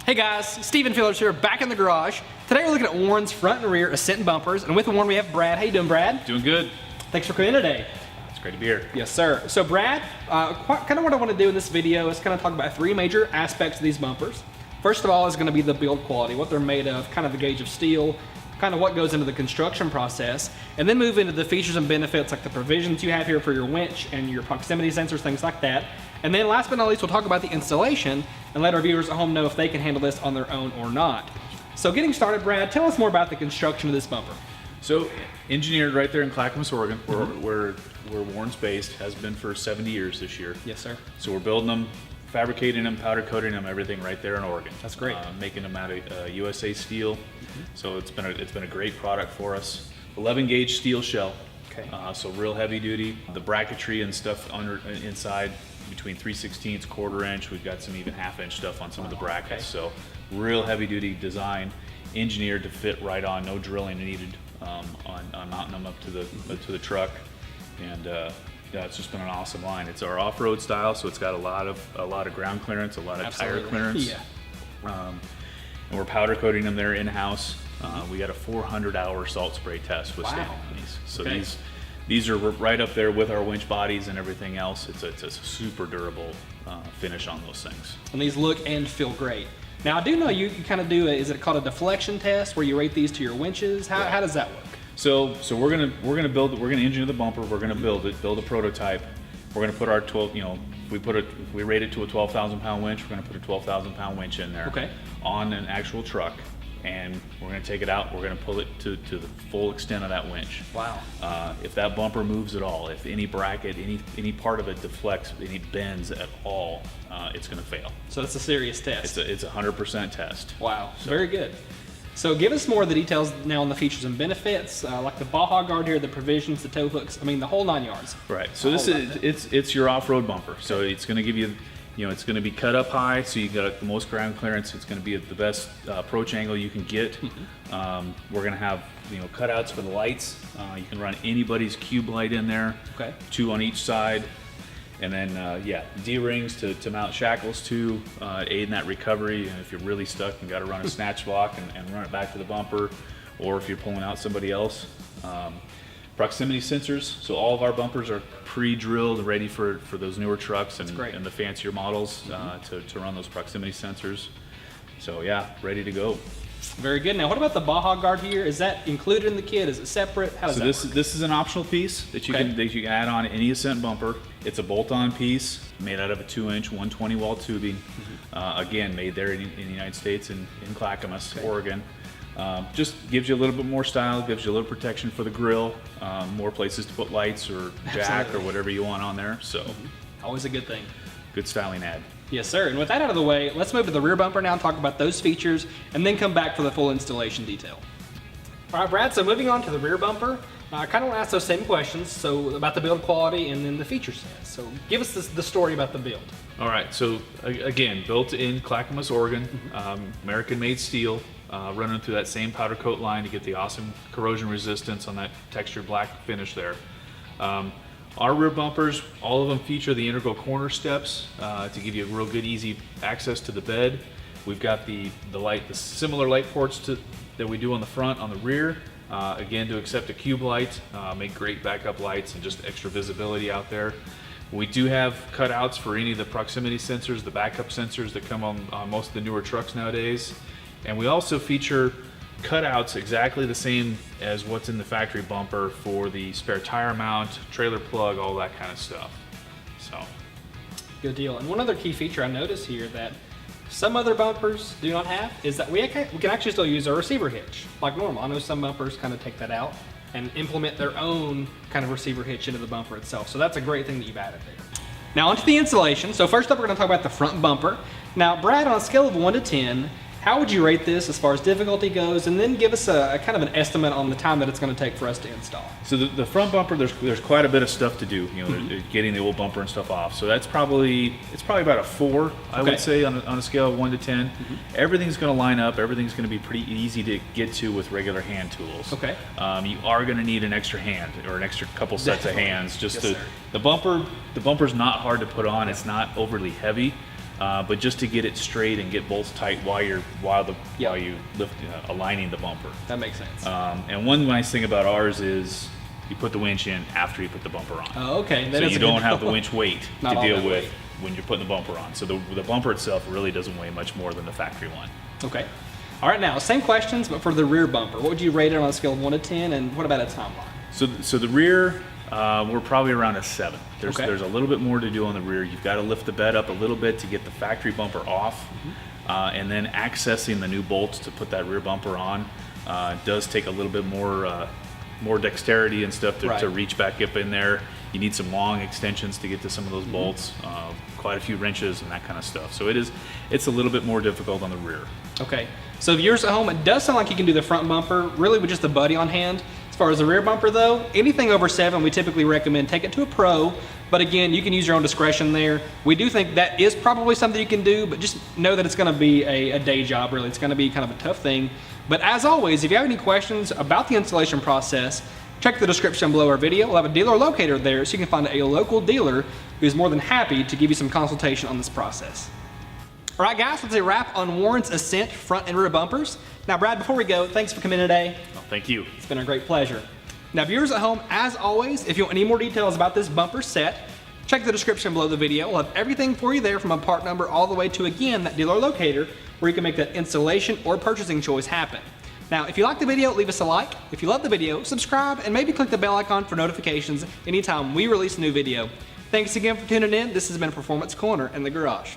Hey guys, Stephen Phillips here, back in the garage. Today we're looking at Warren's front and rear Ascent bumpers, and with Warren we have Brad. How you doing, Brad? Doing good. Thanks for coming in today. It's great to be here. Yes, sir. So Brad, kind of what I want to do in this video is kind of talk about three major aspects of these bumpers. First of all is going to be the build quality, what they're made of, kind of the gauge of steel, kind of what goes into the construction process, and then move into the features and benefits like the provisions you have here for your winch and your proximity sensors, things like that. And then last but not least, we'll talk about the installation and let our viewers at home know if they can handle this on their own or not. So getting started, Brad, tell us more about the construction of this bumper. So engineered right there in Clackamas, Oregon, where Warren's based, has been for 70 years this year. Yes, sir. So we're building them, fabricating them, powder coating them, everything right there in Oregon. That's great. Making them out of USA steel. So it's been a great product for us. 11 gauge steel shell. Okay. So real heavy duty. The bracketry and stuff inside between 3/16, quarter inch. We've got some even half-inch stuff on some of the brackets. So real heavy duty design, engineered to fit right on. No drilling needed on mounting them up to the truck. And yeah, it's just been an awesome line. It's our off-road style, so it's got a lot of ground clearance, a lot of tire clearance. Yeah. And we're powder coating them there in-house. We got a 400-hour salt spray test with Wow. these. So Okay. these are right up there with our winch bodies and everything else. It's a super durable finish on those things. And these look and feel great. Now I do know you kind of do is it called a deflection test where you rate these to your winches? How does that work? So we're gonna engineer the bumper. We're gonna build a prototype. We're gonna put our 12. If we rate it to a 12,000 pound winch, we're gonna put a 12,000 pound winch in there. Okay. On an actual truck, and we're gonna take it out. We're gonna pull it to the full extent of that winch. Wow. If that bumper moves at all, if any bracket, any part of it deflects, any bends at all, it's gonna fail. So it's a serious test. It's a 100% test. Wow, very good. So give us more of the details now on the features and benefits, like the Baja Guard here, the provisions, the tow hooks, I mean the whole 9 yards. Right, so it's your off-road bumper. So it's gonna give you, it's gonna be cut up high, so you got the most ground clearance. It's gonna be at the best approach angle you can get. We're gonna have, cutouts for the lights. You can run anybody's cube light in there. Okay. 2 on each side. And then, D-rings to mount shackles to, aid in that recovery. And if you're really stuck and got to run a snatch block and run it back to the bumper, or if you're pulling out somebody else. Proximity sensors. So all of our bumpers are pre-drilled, ready for those newer trucks and the fancier models to run those proximity sensors. So yeah, ready to go. Very good. Now what about the Baja Guard here? Is that included in the kit? Is it separate? How does that work? This is an optional piece that you can add on any Ascent bumper. It's a bolt-on piece made out of a 2-inch 120 wall tubing. Again, made there in the United States in Clackamas, Oregon. Just gives you a little bit more style, gives you a little protection for the grill, more places to put lights or jack or whatever you want on there. So Always a good thing. good styling ad. Yes, sir. And with that out of the way, let's move to the rear bumper now and talk about those features and then come back for the full installation detail. All right, Brad, so moving on to the rear bumper, I kind of want to ask those same questions, so about the build quality and then the feature set. So give us the story about the build. All right, so again, built in Clackamas, Oregon, American-made steel, running through that same powder coat line to get the awesome corrosion resistance on that textured black finish there. Our rear bumpers, all of them feature the integral corner steps to give you a real good, easy access to the bed. We've got the similar light ports that we do on the front, on the rear. Again, to accept a cube light, make great backup lights and just extra visibility out there. We do have cutouts for any of the proximity sensors, the backup sensors that come on most of the newer trucks nowadays. And we also feature cutouts exactly the same as what's in the factory bumper for the spare tire mount, trailer plug, all that kind of stuff. So, Good deal. And one other key feature I noticed here that some other bumpers do not have is that we can actually still use a receiver hitch like normal. I know some bumpers kind of take that out and implement their own kind of receiver hitch into the bumper itself. So that's a great thing that you've added there. Now onto the installation. So first up, we're going to talk about the front bumper. Now, Brad, on a scale of 1 to 10, how would you rate this as far as difficulty goes, and then give us a kind of an estimate on the time that it's going to take for us to install? So the front bumper, there's quite a bit of stuff to do. Getting the old bumper and stuff off. So it's probably about a 4, I would say, on a scale of 1 to 10. Everything's going to line up. Everything's going to be pretty easy to get to with regular hand tools. Okay. You are going to need an extra hand or an extra couple sets of hands. Yes, sir. The bumper's not hard to put on. It's not overly heavy. but just to get it straight and get bolts tight while you lift aligning the bumper. That makes sense. And one nice thing about ours is you put the winch in after you put the bumper on. Oh, okay. So you don't have the winch weight to deal with weight when you're putting the bumper on. So the bumper itself really doesn't weigh much more than the factory one. Okay. All right, now same questions, but for the rear bumper, what would you rate it on a scale of 1 to 10, and what about a timeline? So the rear, we're probably around a 7. Okay. There's a little bit more to do on the rear. You've got to lift the bed up a little bit to get the factory bumper off, and then accessing the new bolts to put that rear bumper on does take a little bit more dexterity and stuff to reach back up in there. You need some long extensions to get to some of those bolts, quite a few wrenches and that kind of stuff. So it's a little bit more difficult on the rear. Okay, so viewers at home, it does sound like you can do the front bumper really with just the buddy on hand. As far as the rear bumper though, anything over 7, we typically recommend take it to a pro, but again, you can use your own discretion there. We do think that is probably something you can do, but just know that it's gonna be a day job really. It's gonna be kind of a tough thing. But as always, if you have any questions about the installation process, check the description below our video. We'll have a dealer locator there so you can find a local dealer who's more than happy to give you some consultation on this process. All right, guys, that's a wrap on Warren's Ascent front and rear bumpers. Now, Brad, before we go, thanks for coming in today. Well, thank you. It's been a great pleasure. Now, viewers at home, as always, if you want any more details about this bumper set, check the description below the video. We'll have everything for you there from a part number all the way to, again, that dealer locator where you can make that installation or purchasing choice happen. Now, if you like the video, leave us a like. If you love the video, subscribe and maybe click the bell icon for notifications anytime we release a new video. Thanks again for tuning in. This has been Performance Corner in the Garage.